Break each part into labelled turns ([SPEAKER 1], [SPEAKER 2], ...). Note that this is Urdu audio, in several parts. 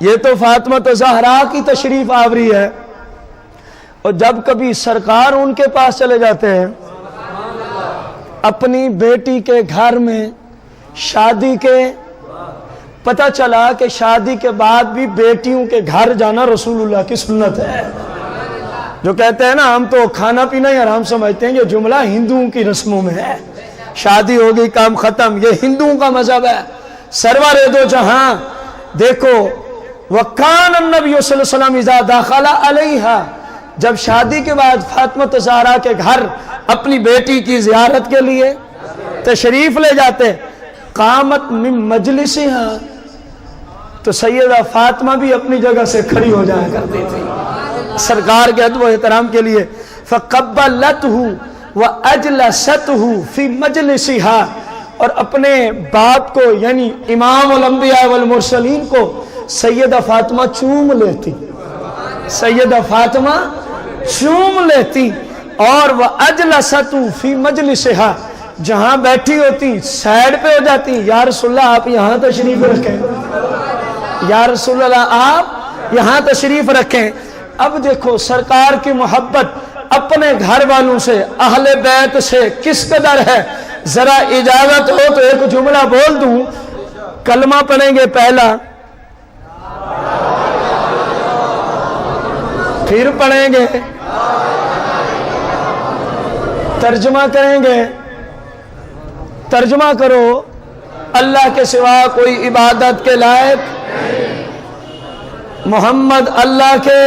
[SPEAKER 1] یہ تو فاطمہ تو زہرا کی تشریف آوری ہے، اور جب کبھی سرکار ان کے پاس چلے جاتے ہیں اپنی بیٹی کے گھر میں شادی کے، پتہ چلا کہ شادی کے بعد بھی بیٹیوں کے گھر جانا رسول اللہ کی سنت ہے۔ جو کہتے ہیں نا ہم تو کھانا پینا ہی حرام سمجھتے ہیں، یہ جملہ ہندوؤں کی رسموں میں ہے۔ شادی ہوگی کام ختم، یہ ہندوؤں کا مذہب ہے۔ سرور دو جہاں دیکھو، وَقَانَ النَّبِيُّ صلی اللہ علیہ وسلم اِذَا دَخَلَ عَلَيْهَا، جب شادی کے بعد فاطمہ زہرا کے گھر اپنی بیٹی کی زیارت کے لیے تشریف لے جاتے، قامت من مجلسها، تو سیدہ فاطمہ بھی اپنی جگہ سے کھڑی ہو جایا کرتی تھی سرکار کے ادب و احترام کے لیے۔ فَقَبَّلَتْهُ وَأَجْلَسَتْهُ فِي مَجْلِسِهَا، اور اپنے باپ کو یعنی امام الانبیاء والمرسلین کو سیدہ فاطمہ چوم لیتی، سیدہ فاطمہ چوم لیتی، اور وَأَجْلَسَتْهُ فِي مَجْلِسِهَا، جہاں بیٹھی ہوتی سائیڈ پہ ہو جاتی، یا رسول اللہ آپ یہاں تشریف رکھیں، یا رسول اللہ آپ یہاں تشریف رکھیں۔ اب دیکھو سرکار کی محبت اپنے گھر والوں سے، اہل بیت سے کس قدر ہے۔ ذرا اجازت ہو تو ایک جملہ بول دوں، کلمہ پڑھیں گے پہلا، پھر پڑھیں گے، ترجمہ کریں گے۔ ترجمہ کرو، اللہ کے سوا کوئی عبادت کے لائق، محمد اللہ کے،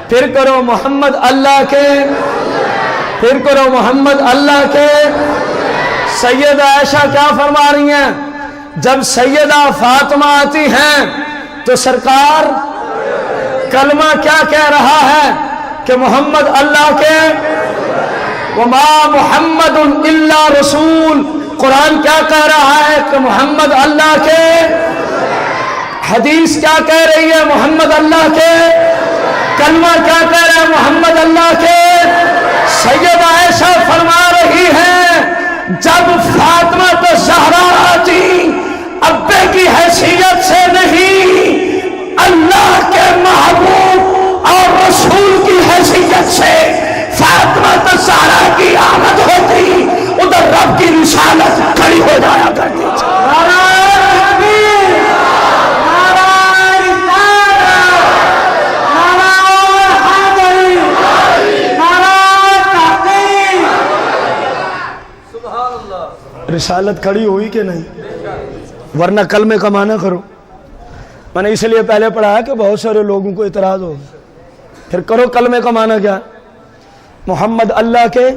[SPEAKER 1] پھر کرو محمد اللہ کے، پھر کرو محمد اللہ کے۔ سیدہ عائشہ کیا فرما رہی ہیں؟ جب سیدہ فاطمہ آتی ہیں تو سرکار کلمہ کیا کہہ رہا ہے کہ محمد اللہ کے، وَمَا مُحَمَّدٌ إِلَّا رَسُولٌ، قرآن کیا کہہ رہا ہے کہ محمد اللہ کے، حدیث کیا کہہ رہی ہے محمد اللہ کے، کلمہ کیا کہہ رہا ہے محمد اللہ کے۔ سیدہ عائشہ فرما رہی ہے جب فاطمہ تو زہرا آتی ابے کی حیثیت سے نہیں، اللہ کے محبوب اور رسول کی حیثیت سے فاطمہ تو زہرا کی آمد ہوتی، ادھر رب کی رسالت کھڑی ہو جایا کرتی تھی۔ رسالت کھڑی ہوئی کہ نہیں؟ ورنہ کلمے کا معنی کرو۔ میں نے اس لیے پہلے پڑھا ہے کہ بہت سارے لوگوں کو اعتراض ہو، پھر کرو کلمے کا معنی کیا؟ محمد اللہ کے،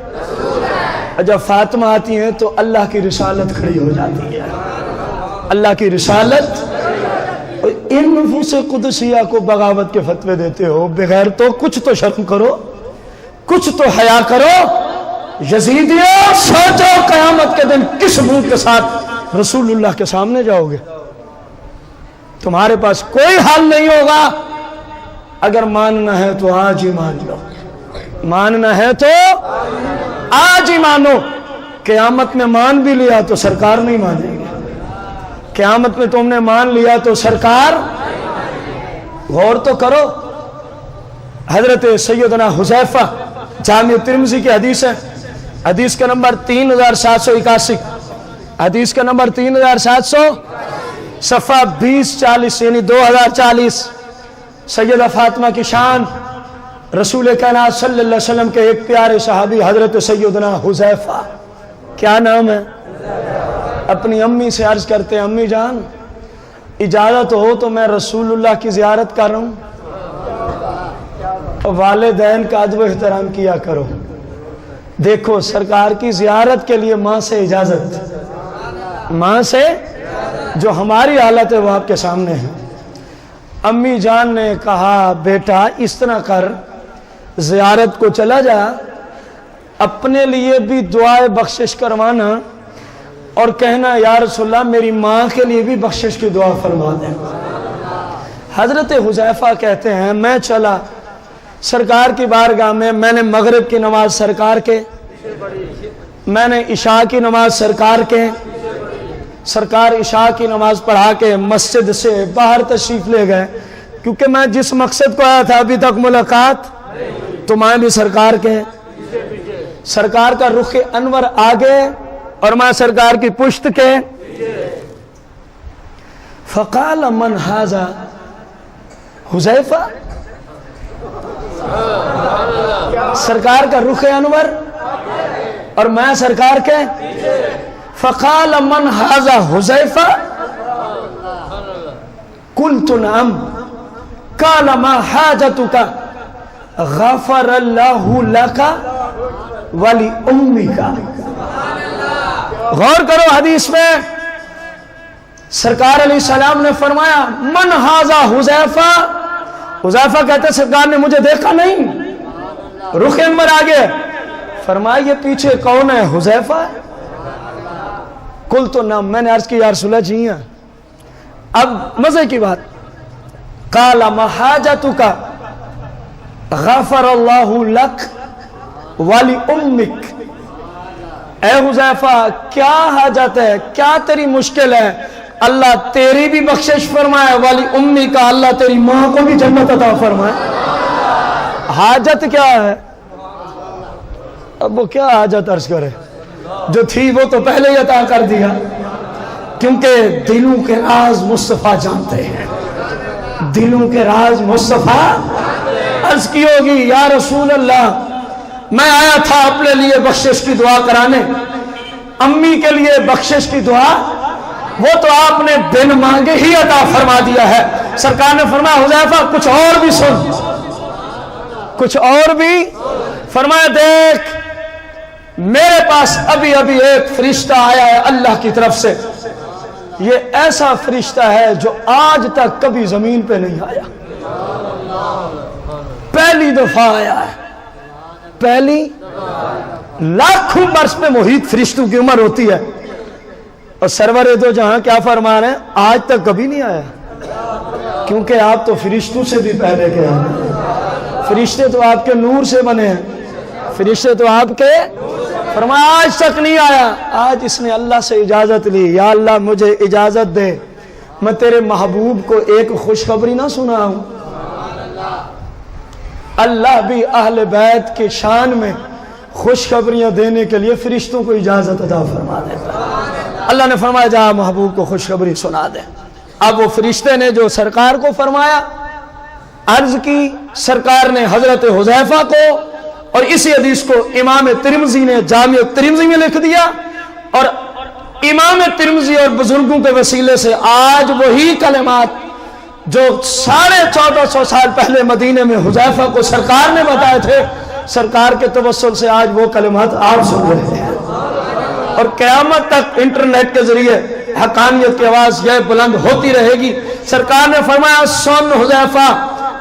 [SPEAKER 1] جب فاطمہ آتی ہیں تو اللہ کی رسالت کھڑی ہو جاتی ہے، اللہ کی رسالت۔ ان نفوس قدسیہ کو بغاوت کے فتوے دیتے ہو، بغیر تو کچھ تو شرم کرو، کچھ تو حیا کرو۔ یزیدیوں سوچو قیامت کے دن کس منہ کے ساتھ رسول اللہ کے سامنے جاؤ گے؟ تمہارے پاس کوئی حل نہیں ہوگا۔ اگر ماننا ہے تو آج ہی مان لو، ماننا ہے تو آج ہی مانو۔ قیامت میں مان بھی لیا تو سرکار نہیں مانے گی، قیامت میں تم نے مان لیا تو سرکار۔ غور تو کرو، حضرت سیدنا حذیفہ، جامع ترمذی کی حدیث ہے، حدیث کا نمبر 3781، حدیث کا نمبر 3700، صفحہ 2040 یعنی 2040۔ سیدہ فاطمہ کی شان، رسول کائنات صلی اللہ علیہ وسلم کے ایک پیارے صحابی حضرت سیدنا حذیفہ، کیا نام ہے؟ اپنی امی سے عرض کرتے ہیں، امی جان اجازت ہو تو میں رسول اللہ کی زیارت کر رہا ہوں، والدین کا ادب و احترام کیا کرو۔ دیکھو سرکار کی زیارت کے لیے ماں سے اجازت، ماں سے، جو ہماری حالت ہے وہ آپ کے سامنے ہے۔ امی جان نے کہا بیٹا اس طرح کر، زیارت کو چلا جا، اپنے لیے بھی دعائے بخشش کروانا، اور کہنا یا رسول اللہ میری ماں کے لیے بھی بخشش کی دعا فرما دیں۔ حضرت حذیفہ کہتے ہیں میں چلا سرکار کی بارگاہ میں نے مغرب کی نماز سرکار کے، میں نے عشاء کی نماز سرکار کے، سرکار عشاء کی نماز پڑھا کے مسجد سے باہر تشریف لے گئے، کیونکہ میں جس مقصد کو آیا تھا ابھی تک ملاقات، تو میں بھی سرکار کے، سرکار کا رخ انور آگے اور میں سرکار کی پشت کے. فقال من ھذا، حذیفہ، سرکار کا رخ انور اور میں سرکار کے. فقال من ھذا حذیفہ، قلت نعم. قال ما حاجتک، غفر اللہ لک ولأمک. غور کرو حدیث میں سرکار علیہ السلام نے فرمایا من ھذا حذیفہ. حذیفہ کہتے سرکار نے مجھے دیکھا نہیں، رخ انور آگے. فرمایا یہ پیچھے کون ہے؟ حذیفہ ہے. قلت نعم، میں نے عرض کی یا رسول اللہ جی ہاں. اب مزے کی بات، قال ما حاجتک، غفر اللہ لک ولأمک. اے حذیفہ کیا حاجت ہے، کیا تیری مشکل ہے؟ اللہ تیری بھی بخشش فرمائے، والی امی کا اللہ تیری ماں کو بھی جنت عطا فرمائے. حاجت کیا ہے؟ اب وہ کیا حاجت عرض کرے، جو تھی وہ تو پہلے ہی عطا کر دیا، کیونکہ دلوں کے راز مصطفیٰ جانتے ہیں. دلوں کے راز مصطفیٰ. عرض کی ہوگی یا رسول اللہ میں آیا تھا اپنے لیے بخشش کی دعا کرانے، امی کے لیے بخشش کی دعا، وہ تو آپ نے بن مانگے ہی عطا فرما دیا ہے. سرکار نے فرمایا حذیفہ کچھ اور بھی سن، کچھ اور بھی. فرمایا دیکھ میرے پاس ابھی ابھی ایک فرشتہ آیا ہے اللہ کی طرف سے. یہ ایسا فرشتہ ہے جو آج تک کبھی زمین پہ نہیں آیا، پہلی دفعہ آیا ہے. پہلی لاکھوں برس پہ محیط فرشتوں کی عمر ہوتی ہے، اور سرور دو جہاں کیا فرما رہے ہیں آج تک کبھی نہیں آیا، کیونکہ آپ تو فرشتوں سے بھی پہلے کے ہیں. فرشتے تو آپ کے نور سے بنے ہیں، فرشتے تو آپ کے. فرمایا آج تک نہیں آیا. آج اس نے اللہ سے اجازت لی، یا اللہ مجھے اجازت دے میں تیرے محبوب کو ایک خوشخبری نہ سناؤں. اللہ بھی اہل بیت کے شان میں خوشخبریاں دینے کے لیے فرشتوں کو اجازت عطا فرما دیتا ہے. اللہ نے فرمایا جا محبوب کو خوشخبری سنا دے. اب وہ فرشتے نے جو سرکار کو فرمایا، عرض کی سرکار نے حضرت حذیفہ کو، اور اسی حدیث کو امام ترمذی نے جامع ترمذی میں لکھ دیا، اور امام ترمذی اور بزرگوں کے وسیلے سے آج وہی کلمات جو 1450 سال پہلے مدینے میں حذیفہ کو سرکار نے بتائے تھے، سرکار کے توسل سے آج وہ کلمات آپ سن رہے ہیں. اور قیامت تک انٹرنیٹ کے ذریعے حقانیت کی آواز یہ بلند ہوتی رہے گی. سرکار نے فرمایا سن حذیفہ،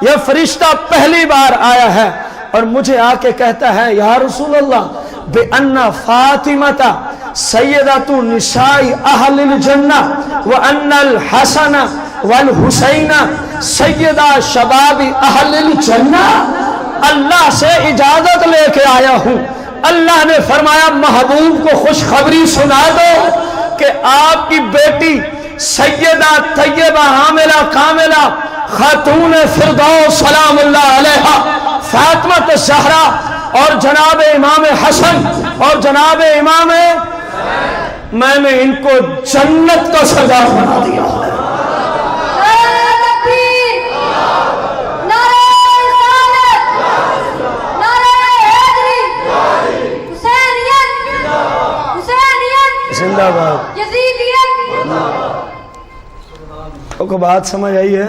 [SPEAKER 1] یہ فرشتہ پہلی بار آیا ہے اور مجھے آ کے کہتا ہے یا رسول اللہ بِأَنَّ فاطمة سیدۃ نساء اہل الجنہ وَأَنَّ الحسن والحسین سیدہ شباب اہل الجنہ. اللہ سے اجازت لے کے آیا ہوں. اللہ نے فرمایا محبوب کو خوشخبری سنا دو کہ آپ کی بیٹی سیدہ طیبہ حاملہ کاملہ خاتون فردوس سلام اللہ علیہا فاطمہ زہرا اور جناب امام حسن اور جناب امام میں نے ان کو جنت کا سردار بنا دیا. زندہ باد. کو بات سمجھ آئی ہے؟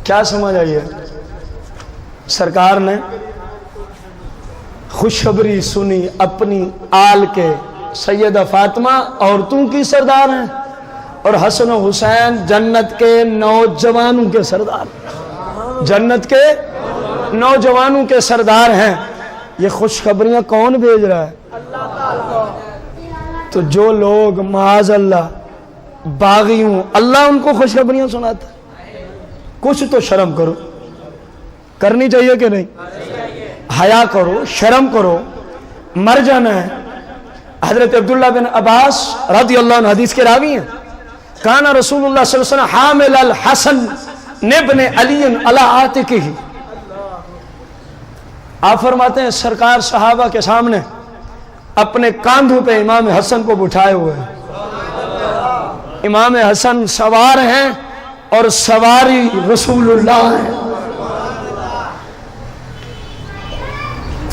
[SPEAKER 1] کیا سمجھ آئی ہے؟ سرکار نے خوشخبری سنی اپنی آل کے. سیدہ فاطمہ عورتوں کی سردار ہیں اور حسن و حسین جنت کے نوجوانوں کے سردار، جنت کے نوجوانوں کے سردار ہیں. یہ خوشخبریاں کون بھیج رہا ہے؟ تو جو لوگ معاذ اللہ باغی ہوں اللہ ان کو خوشخبریاں سناتا. کچھ تو شرم کرو، کرنی چاہیے کہ نہیں؟ حیا کرو، شرم کرو. مر جانا ہے حضرت عبداللہ بن عباس رضی اللہ عنہ حدیث کے راوی ہیں، کان رسول اللہ صلی اللہ علیہ وسلم حامل الحسن ابن علی علی عاتقہ، آپ فرماتے ہیں سرکار صحابہ کے سامنے اپنے کاندھوں پہ امام حسن کو بٹھائے ہوئے ہیں، امام حسن سوار ہیں اور سواری رسول اللہ ہے۔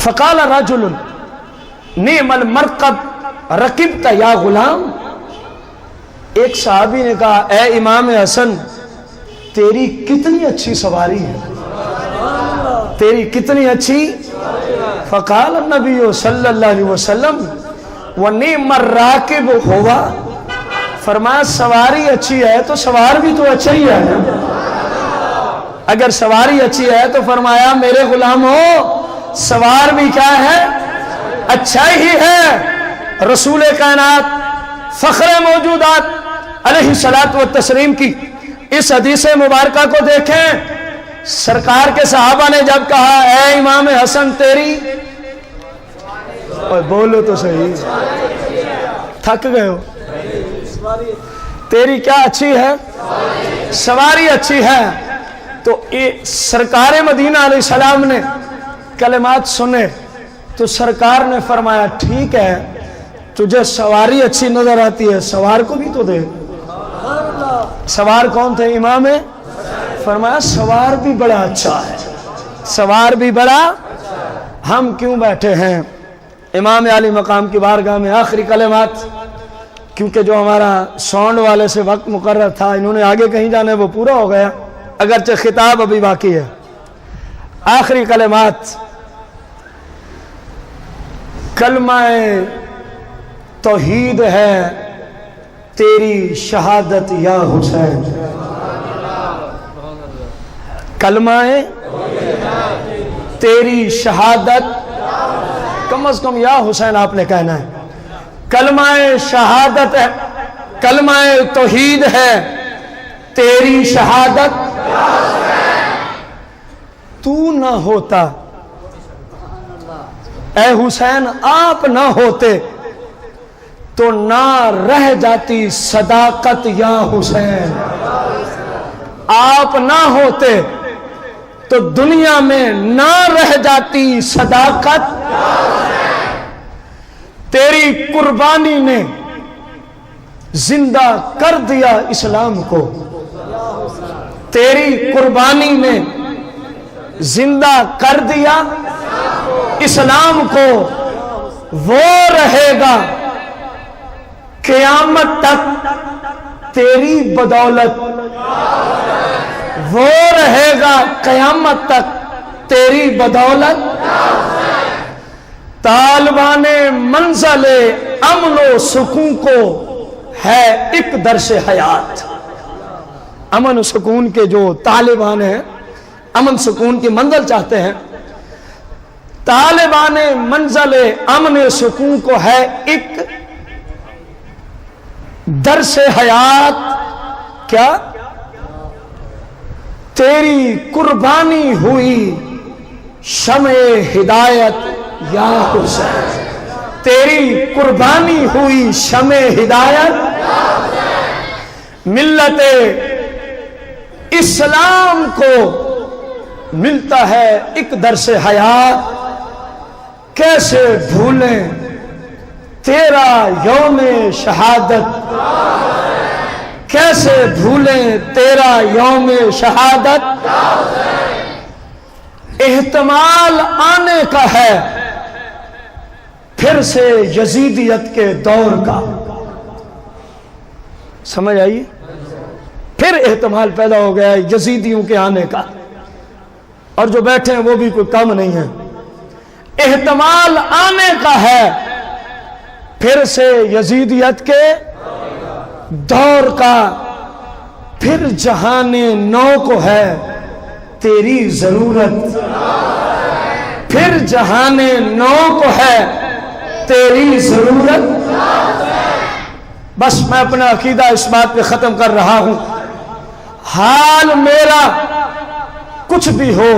[SPEAKER 1] فقال رجل نعم المرکب رکبت یا غلام، ایک صحابی نے کہا اے امام حسن تیری کتنی اچھی سواری ہے، تیری کتنی اچھی۔ فقال النبی صلی اللہ علیہ وسلم ونعم الراکب ہوا، فرمایا سواری اچھی ہے تو سوار بھی تو اچھا ہی ہے، اگر سواری اچھی ہے تو فرمایا میرے غلام ہو سوار بھی کیا ہے، اچھا ہی ہے۔ رسول کائنات فخر موجودات علیہ الصلوۃ والتسلیم کی اس حدیث مبارکہ کو دیکھیں، سرکار کے صحابہ نے جب کہا اے امام حسن تیری، بولو تو صحیح، تھک گئے ہو، تیری کیا اچھی ہے، سواری اچھی ہے، تو سرکار مدینہ علیہ السلام نے کلمات سنے تو سرکار نے فرمایا ٹھیک ہے تجھے سواری اچھی نظر آتی ہے سوار کو بھی تو دے۔ سوار کون تھے؟ امام، فرمایا سوار بھی بڑا اچھا ہے، سوار بھی بڑا۔ ہم کیوں بیٹھے ہیں امام عالی مقام کی بارگاہ میں؟ آخری کلمات، کیونکہ جو ہمارا ساؤنڈ والے سے وقت مقرر تھا انہوں نے آگے کہیں جانا ہے وہ پورا ہو گیا، اگرچہ خطاب ابھی باقی ہے۔ آخری کلمات، کلمہ توحید ہے تیری شہادت یا حسین، کلمہ تیری شہادت، کم از کم یا حسین آپ نے کہنا ہے، کلمہ شہادت ہے، کلمہ توحید ہے تیری شہادت، تو نہ ہوتا اے حسین، آپ نہ ہوتے تو نہ رہ جاتی صداقت یا حسین، آپ نہ ہوتے تو دنیا میں نہ رہ جاتی صداقت، تیری قربانی نے زندہ کر دیا اسلام کو، تیری قربانی نے زندہ کر دیا اسلام کو، وہ رہے گا قیامت تک تیری بدولت، وہ رہے گا قیامت تک تیری بدولت۔ طالبان منزل امن و سکون کو ہے ایک درس حیات، امن و سکون کے جو طالبان ہیں، امن سکون کی منزل چاہتے ہیں، طالبان منزل امن سکون کو ہے ایک درس حیات، کیا؟ تیری قربانی ہوئی شمع ہدایت یا حسین، تیری قربانی ہوئی شمع ہدایت، ملت اسلام کو ملتا ہے ایک درس حیات، کیسے بھولیں تیرا یوم شہادت، کیسے بھولیں تیرا یوم شہادت، احتمال آنے کا ہے پھر سے یزیدیت کے دور کا، سمجھ آئیے؟ پھر احتمال پیدا ہو گیا ہے یزیدیوں کے آنے کا، اور جو بیٹھے ہیں وہ بھی کوئی کم نہیں ہے، احتمال آنے کا ہے پھر سے یزیدیت کے دور کا، پھر جہان نو کو ہے تیری ضرورت، پھر جہان نو کو ہے تیری ضرورت۔ بس میں اپنا عقیدہ اس بات پہ ختم کر رہا ہوں، حال میرا کچھ بھی ہو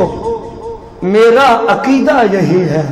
[SPEAKER 1] میرا عقیدہ یہی ہے،